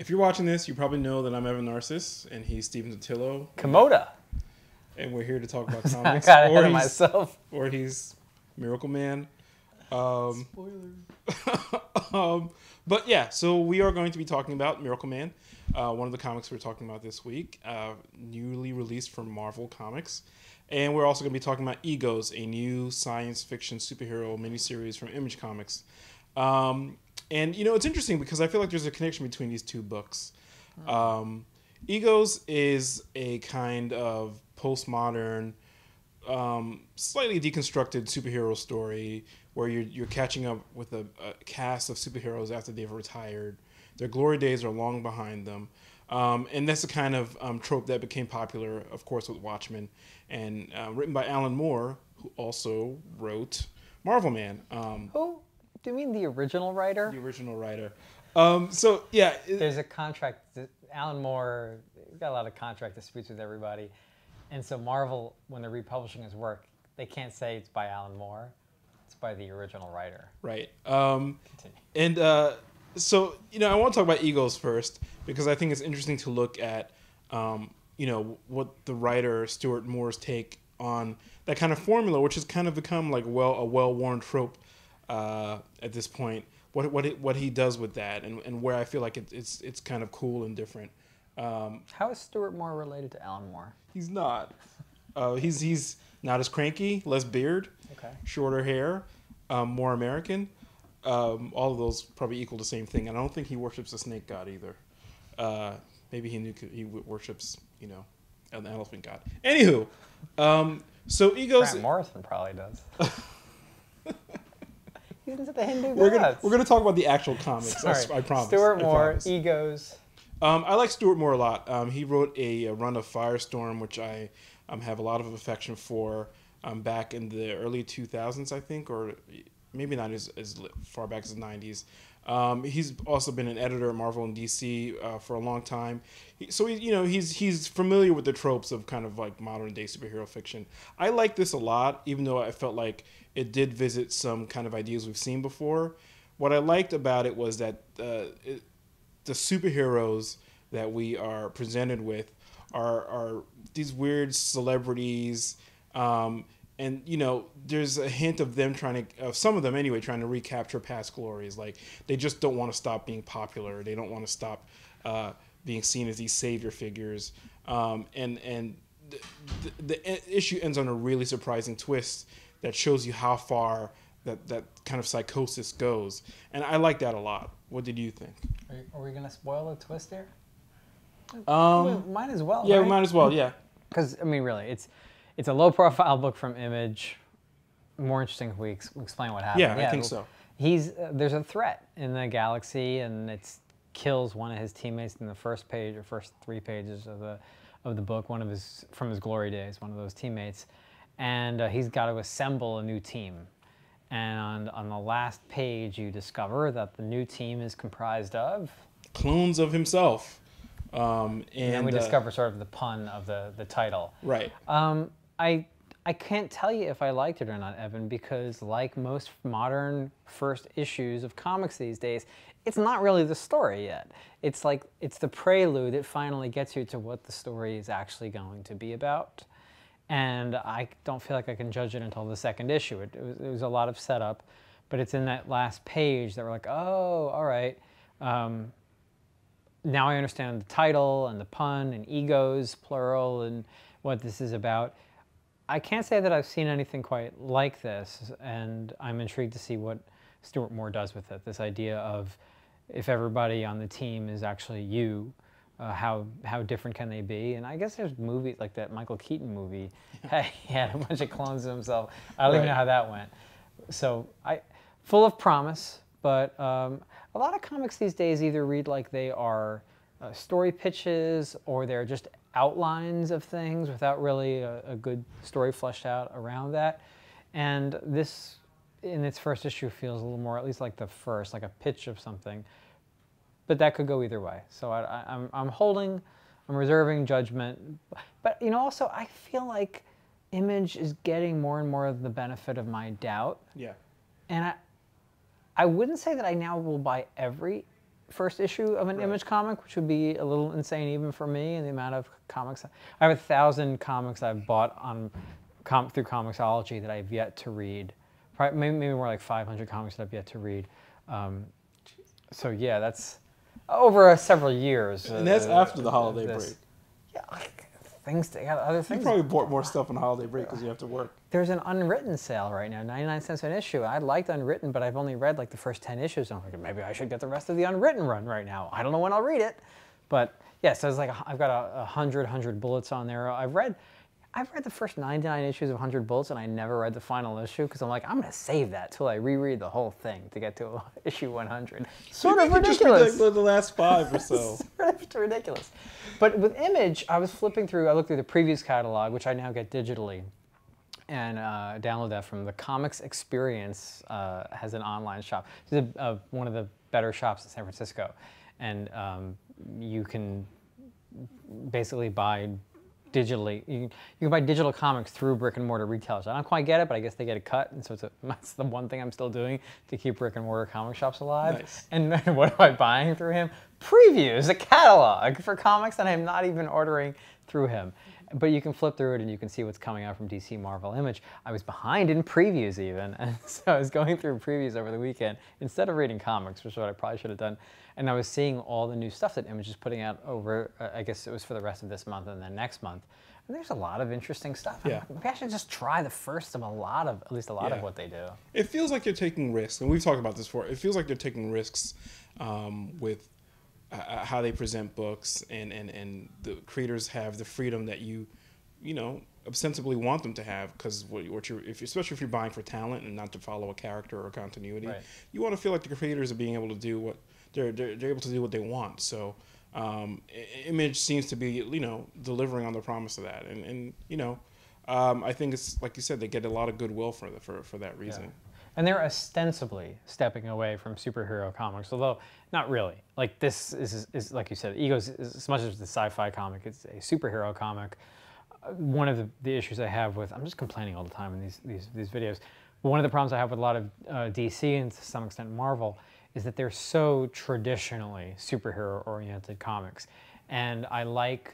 If you're watching this, you probably know that I'm Evan Narcisse, and he's Stephen Totilo. Komoda. And we're here to talk about comics. I got ahead of myself. Or he's Miracleman. Spoiler. But yeah, so we are going to be talking about Miracleman, one of the comics we're talking about this week, newly released from Marvel Comics. And we're also going to be talking about Egos, a new science fiction superhero miniseries from Image Comics. And, you know, it's interesting because I feel like there's a connection between these two books. Egos is a kind of postmodern, slightly deconstructed superhero story where you're catching up with a cast of superheroes after they've retired. Their glory days are long behind them. And that's the kind of trope that became popular, of course, with Watchmen, and written by Alan Moore, who also wrote Marvelman. Who? Do you mean the original writer? The original writer. So, yeah. There's a contract. Alan Moore got a lot of contract disputes with everybody. And so Marvel, when they're republishing his work, they can't say it's by Alan Moore. It's by the original writer. Right. Continue. And so, you know, I want to talk about Egos first because I think it's interesting to look at, you know, what the writer Stuart Moore's take on that kind of formula, which has kind of become like a well-worn trope at this point. What he does with that, and where I feel like it's kind of cool and different. How is Stuart Moore related to Alan Moore? He's not. He's not as cranky, less beard, Okay. shorter hair, more American. All of those probably equal the same thing. And I don't think he worships the snake god either. Maybe he worships, you know, an elephant god. Anywho, so Egos. Grant Morrison probably does. He's into the Hindu We're gods. gonna talk about the actual comics. Sorry. I promise. Stuart I Moore, promise. Egos. I like Stuart Moore a lot. He wrote a run of Firestorm, which I have a lot of affection for. Back in the early 2000s, I think, or maybe not as far back as the 90s. He's also been an editor at Marvel and DC for a long time. He's familiar with the tropes of kind of like modern day superhero fiction. I like this a lot, even though I felt like it did visit some kind of ideas we've seen before. What I liked about it was that the superheroes that we are presented with are these weird celebrities. And, you know, there's a hint of them some of them anyway, trying to recapture past glories. Like, they just don't want to stop being popular. They don't want to stop being seen as these savior figures. And the issue ends on a really surprising twist that shows you how far that kind of psychosis goes. And I like that a lot. What did you think? Are we going to spoil the twist here? Might as well, Yeah, right? we might as well, yeah. Because, I mean, really, it's a low-profile book from Image. More interesting if we explain what happened. Yeah, I think so. There's a threat in the galaxy, and it kills one of his teammates in the first page or first 3 pages of the book. From his glory days, one of those teammates, and he's got to assemble a new team. And on the last page, you discover that the new team is comprised of clones of himself. And then we discover sort of the pun of the title. Right. I can't tell you if I liked it or not, Evan, because like most modern first issues of comics these days, it's not really the story yet. It's the prelude that finally gets you to what the story is actually going to be about. And I don't feel like I can judge it until the second issue. It was a lot of setup, but it's in that last page that we're like, oh, all right. Now I understand the title and the pun and egos, plural, and what this is about. I can't say that I've seen anything quite like this, and I'm intrigued to see what Stuart Moore does with it. This idea of if everybody on the team is actually you, how different can they be? And I guess there's movies like that Michael Keaton movie. He had a bunch of clones of himself. I don't even know how that went. So full of promise, but a lot of comics these days either read like they are story pitches or they're just outlines of things without really a good story fleshed out around that. And this, in its first issue, feels a little more, at least like the first, like a pitch of something. But that could go either way. So I'm reserving judgment. But, you know, also I feel like Image is getting more and more of the benefit of my doubt. Yeah. And I wouldn't say that I now will buy every first issue of an Image comic, which would be a little insane even for me, and the amount of comics. I have 1,000 comics I've bought on through Comixology that I've yet to read. Probably, maybe more like 500 comics that I've yet to read. So yeah, that's over several years. And that's after the holiday break. Yeah, other things. You probably bought more stuff on the holiday break because you have to work. There's an unwritten sale right now, 99 cents an issue. I liked unwritten, but I've only read like the first 10 issues. I'm like, maybe I should get the rest of the unwritten run right now. I don't know when I'll read it, but yeah. So it's like I've got 100 bullets on there. I've read the first 99 issues of 100 Bullets, and I never read the final issue because I'm like, I'm going to save that till I reread the whole thing to get to issue 100. Sort of ridiculous. Just read the last 5 or so. Sort of ridiculous. But with Image, I was flipping through. I looked through the previews catalog, which I now get digitally, and download that from the Comics Experience. Has an online shop. It's one of the better shops in San Francisco, and you can basically buy digitally. You can buy digital comics through brick and mortar retailers. I don't quite get it, but I guess they get a cut, and so that's the one thing I'm still doing to keep brick and mortar comic shops alive. Nice. And what am I buying through him? Previews, a catalog for comics that I'm not even ordering through him. But you can flip through it and you can see what's coming out from DC, Marvel, Image. I was behind in previews even, and so I was going through previews over the weekend instead of reading comics, which is what I probably should have done. And I was seeing all the new stuff that Image is putting out over, I guess it was for the rest of this month and then next month. And there's a lot of interesting stuff. Yeah. Maybe I should just try the first of at least a lot of what they do. It feels like they're taking risks, and we've talked about this before. It feels like they're taking risks with how they present books, and the creators have the freedom that you ostensibly want them to have, because especially if you're buying for talent and not to follow a character or continuity, you want to feel like the creators are being able to do what they're able to do what they want. So Image seems to be delivering on the promise of that, and I think it's like you said, they get a lot of goodwill for that reason. Yeah. And they're ostensibly stepping away from superhero comics, although not really. Like this is like you said, Egos, as much as the sci-fi comic, it's a superhero comic. One of the issues I have with, I'm just complaining all the time in these videos, but one of the problems I have with a lot of DC and to some extent Marvel is that they're so traditionally superhero-oriented comics. And I like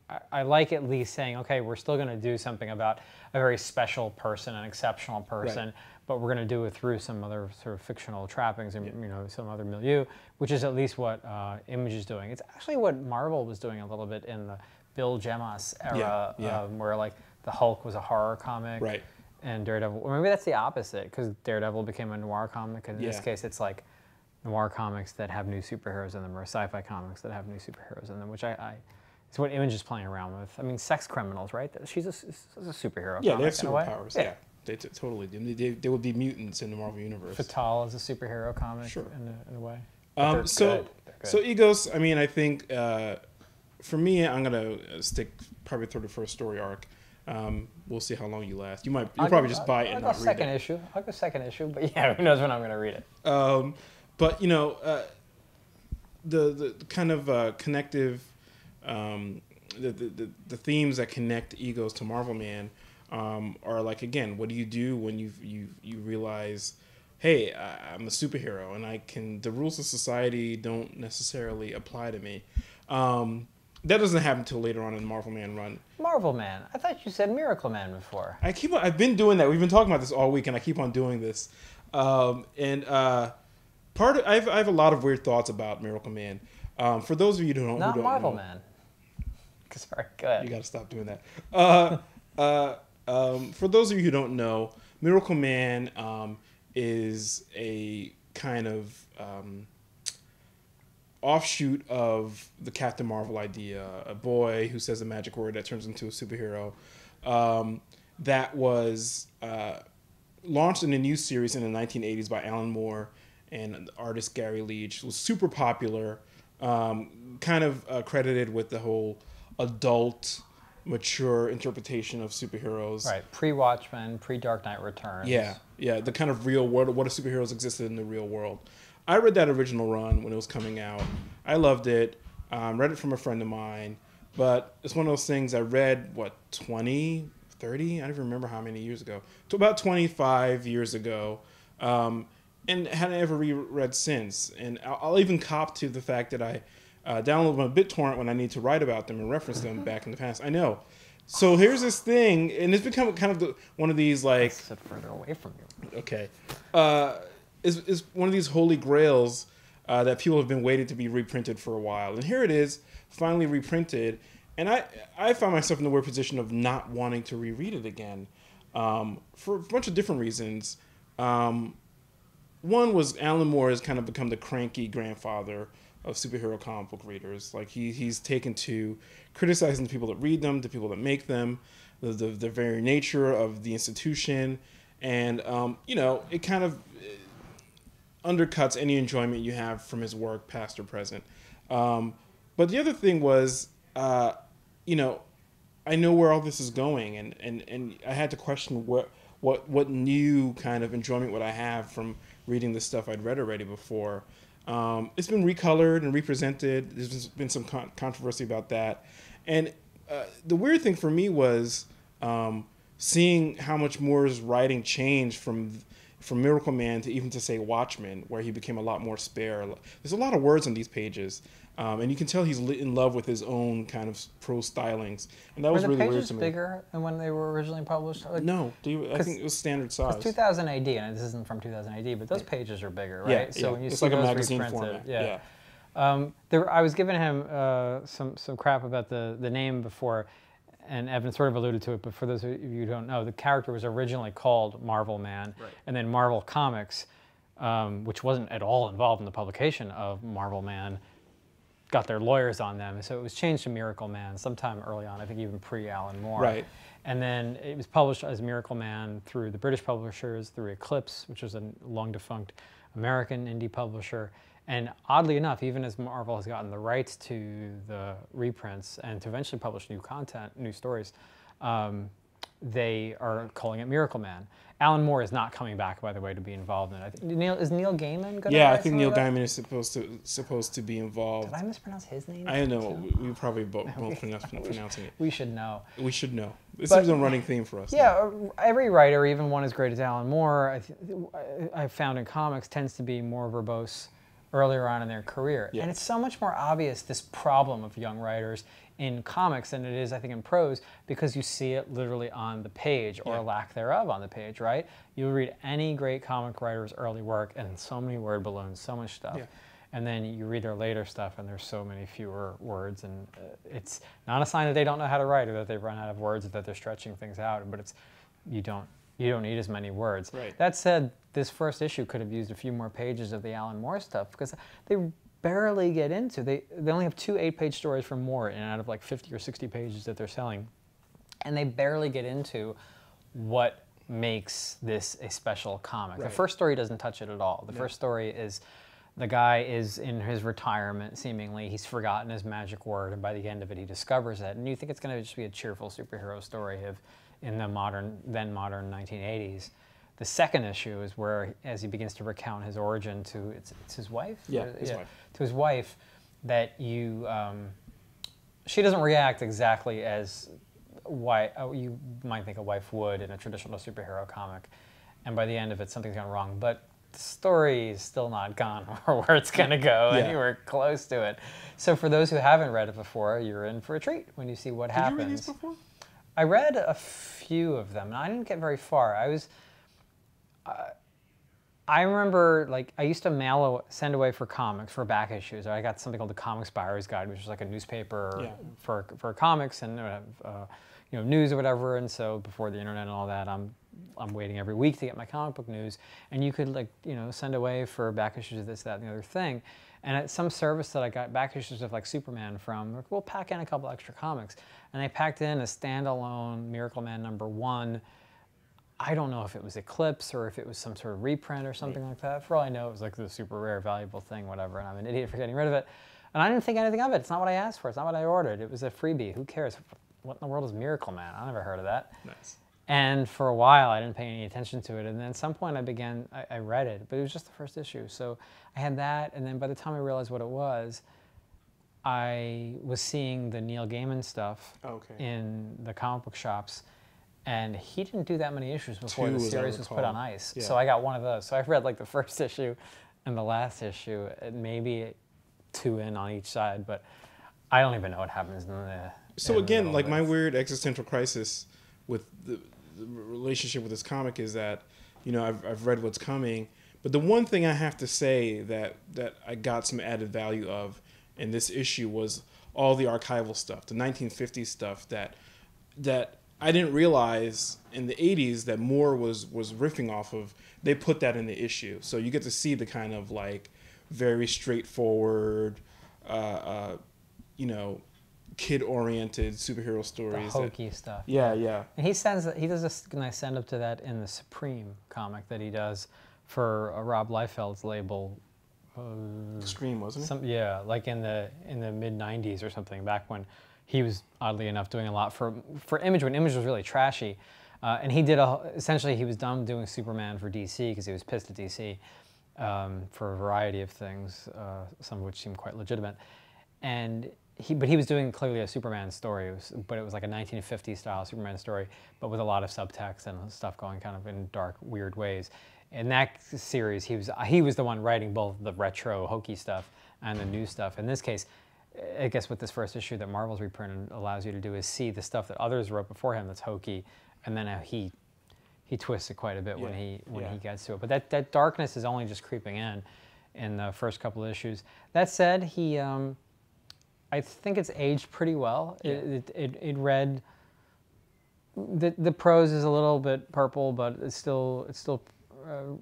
at least saying, okay, we're still going to do something about a very special person, an exceptional person, but we're going to do it through some other sort of fictional trappings and some other milieu, which is at least what Image is doing. It's actually what Marvel was doing a little bit in the Bill Jemas era, where like the Hulk was a horror comic, and Daredevil, or maybe that's the opposite, because Daredevil became a noir comic, and in this case it's like noir comics that have new superheroes in them, or sci-fi comics that have new superheroes in them, which it's what Image is playing around with. I mean, Sex Criminals, right? She's a superhero. Yeah, comic, they have superpowers. Yeah, they totally do. They would be mutants in the Marvel universe. Fatal is a superhero comic in a way. So Egos, I mean, I think for me, I'm gonna stick probably through the first story arc. We'll see how long you last. You'll probably just buy it and not read it. I'll go second issue, but yeah, who knows when I'm gonna read it. But the kind of connective. The themes that connect Egos to Marvelman are like, again, what do you do when you realize, hey, I'm a superhero and the rules of society don't necessarily apply to me. That doesn't happen until later on in the Marvelman run. Marvelman? I thought you said Miracleman before. I've been doing that. We've been talking about this all week, and I keep on doing this. I have a lot of weird thoughts about Miracleman. For those of you who don't know. Not Marvelman. Sorry, go ahead. You got to stop doing that. For those of you who don't know, Miracleman is a kind of offshoot of the Captain Marvel idea, a boy who says a magic word that turns into a superhero. That was launched in a new series in the 1980s by Alan Moore and artist Gary Leach. It was super popular, kind of credited with the whole adult, mature interpretation of superheroes. Right, pre-Watchmen, pre-Dark Knight Returns. Yeah, the kind of real world, what if superheroes existed in the real world. I read that original run when it was coming out. I loved it. Read it from a friend of mine. But it's one of those things I read, 20, 30? I don't even remember how many years ago. So about 25 years ago. and hadn't ever reread since. And I'll even cop to the fact that I download them on BitTorrent when I need to write about them and reference them back in the past. I know. So here's this thing, and it's become kind of one of these like. Sit further away from you. Okay, is one of these holy grails that people have been waiting to be reprinted for a while, and here it is, finally reprinted. And I found myself in the weird position of not wanting to reread it again, for a bunch of different reasons. One was Alan Moore has kind of become the cranky grandfather of superhero comic book readers. Like he's taken to criticizing the people that read them, the people that make them, the very nature of the institution, and it kind of undercuts any enjoyment you have from his work, past or present. But the other thing was, I know where all this is going, and I had to question what new kind of enjoyment would I have from reading the stuff I'd read already before. It's been recolored and represented. There's been some controversy about that. And the weird thing for me was seeing how much Moore's writing changed from Miracleman to even to, say, Watchmen, where he became a lot more spare. There's a lot of words on these pages. And you can tell he's in love with his own kind of prose stylings. And that was really weird to me. Were the pages bigger than when they were originally published? No. I think it was standard size. It's 2000 AD, and this isn't from 2000 AD, but those pages are bigger, right? Yeah, so when you it's see like a those magazine reprinted, format. I was giving him some crap about the name before, and Evan sort of alluded to it, but for those of you who don't know, the character was originally called Marvelman, and then Marvel Comics, which wasn't at all involved in the publication of Marvelman, got their lawyers on them, so it was changed to Miracleman sometime early on, I think even pre-Alan Moore. Right. And then it was published as Miracleman through the British publishers, through Eclipse, which was a long-defunct American indie publisher. And oddly enough, even as Marvel has gotten the rights to the reprints and to eventually publish new content, new stories, they are calling it Miracleman. Alan Moore is not coming back, by the way, to be involved in it. Is Neil Gaiman going to? Yeah, I think Neil Gaiman is supposed to be involved. Did I mispronounce his name? I know. We probably both pronouncing it. We should know. We should know. This is a running theme for us. Yeah, every writer, even one as great as Alan Moore, I've found in comics, tends to be more verbose earlier on in their career. Yeah. And it's so much more obvious, this problem of young writers in comics than it is, I think, in prose, because you see it literally on the page, or lack thereof on the page, right? You'll read any great comic writer's early work, and so many word balloons, so much stuff. Yeah. And then you read their later stuff, and there's so many fewer words, and it's not a sign that they don't know how to write, or that they've run out of words, or that they're stretching things out, but it's, you don't need as many words. Right. That said, this first issue could have used a few more pages of the Alan Moore stuff, because they barely get into. They only have 2 8-page stories from Moore, and out of like 50 or 60 pages that they're selling, and they barely get into what makes this a special comic. Right. The first story doesn't touch it at all. The first story is the guy is in his retirement, seemingly. He's forgotten his magic word, and by the end of it, he discovers it. And you think it's going to just be a cheerful superhero story in the then modern 1980s. The second issue is where, as he begins to recount his origin to it's his wife. Yeah, his wife. To his wife, that she doesn't react exactly as you might think a wife would in a traditional superhero comic, and by the end of it, something's gone wrong. But the story is still not gone or where it's going to go anywhere close to it. So for those who haven't read it before, you're in for a treat when you see what happens. Did you read these before? I read a few of them, and I didn't get very far. I remember, like, I used to send away for comics, for back issues. I got something called the Comics Buyer's Guide, which was like a newspaper for comics and news or whatever. And so before the internet and all that, I'm waiting every week to get my comic book news. And you could send away for back issues of this, that, and the other thing. And at some service that I got back issues of like Superman from, we'll pack in a couple extra comics. And they packed in a standalone Miracleman #1. I don't know if it was Eclipse or if it was some sort of reprint or something like that. For all I know, it was like the super rare, valuable thing, whatever, and I'm an idiot for getting rid of it. And I didn't think anything of it. It's not what I asked for. It's not what I ordered. It was a freebie. Who cares? What in the world is Miracleman? I never heard of that. Nice. And for a while, I didn't pay any attention to it. And then at some point, I read it, but it was just the first issue. So I had that, and then by the time I realized what it was, I was seeing the Neil Gaiman stuff in the comic book shops. And he didn't do that many issues before the Two, as I series was put recall. on ice. Yeah. So I got one of those. So I've read like the first issue and the last issue, and maybe 2 in on each side, but I don't even know what happens in the. So in the again, middle like of my this. weird existential crisis with the relationship with this comic is that, you know, I've read what's coming, but the one thing I have to say that I got some added value of in this issue was all the archival stuff, the 1950s stuff that I didn't realize in the 80s that Moore was riffing off of. They put that in the issue, so you get to see the kind of like very straightforward, you know, kid-oriented superhero The stories. hokey stuff. Yeah. And he does a nice send up to that in the Supreme comic that he does for Rob Liefeld's label. Extreme, wasn't it? Yeah, like in the mid '90s or something, back when he was oddly enough doing a lot for Image when Image was really trashy, and he did essentially he was done doing Superman for DC because he was pissed at DC for a variety of things, some of which seemed quite legitimate, and but he was doing clearly a Superman story, but it was like a 1950s style Superman story, but with a lot of subtext and stuff going kind of in dark, weird ways. In that series, he was the one writing both the retro hokey stuff and the new stuff. In this case, I guess what this first issue that Marvel's reprinted allows you to do is see the stuff that others wrote before him that's hokey, and then he twists it quite a bit when he gets to it. But that darkness is only just creeping in the first couple of issues. That said, I think it's aged pretty well. Yeah. It read. The prose is a little bit purple, but it still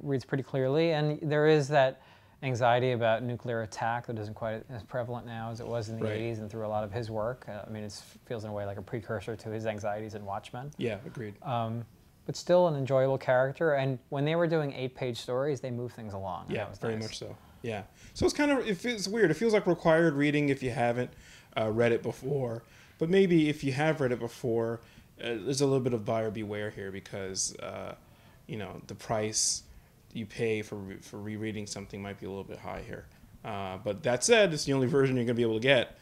reads pretty clearly, and there is that anxiety about nuclear attack that isn't quite as prevalent now as it was in the 80s and through a lot of his work. I mean, it feels in a way like a precursor to his anxieties in Watchmen. Yeah, agreed. But still an enjoyable character, and when they were doing 8-page stories, they moved things along. Yeah, very nice. much so. Yeah. So it's kind of, it's weird. It feels like required reading if you haven't read it before. But maybe if you have read it before, there's a little bit of buyer beware here because, you know, the price you pay for rereading something might be a little bit high here. But that said, it's the only version you're going to be able to get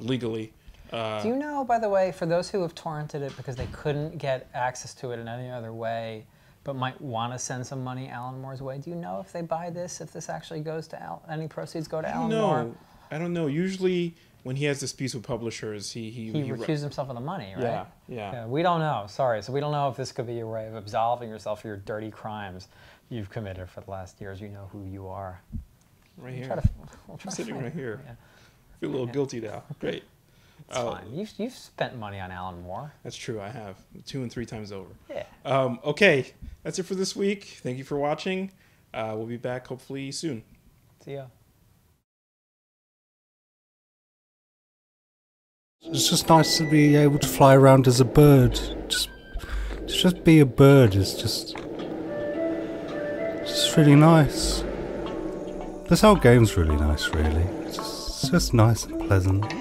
legally. Do you know, by the way, for those who have torrented it because they couldn't get access to it in any other way, but might want to send some money Alan Moore's way, do you know if they buy this, if this actually goes to any proceeds go to Alan Moore? I don't know. Usually when he has disputes with publishers, he recused himself of the money, right? Yeah. We don't know. Sorry. So we don't know if this could be your way of absolving yourself for your dirty crimes you've committed for the last years. You know who you are. Right here. We'll I'm sitting right here. Yeah. I feel a little guilty now. Great. It's fine. You've spent money on Alan Moore. That's true. I have 2 and 3 times over. Yeah. Okay. That's it for this week. Thank you for watching. We'll be back hopefully soon. See ya. It's just nice to be able to fly around as a bird. Just be a bird is just really nice. This whole game's really nice, really. It's just nice and pleasant.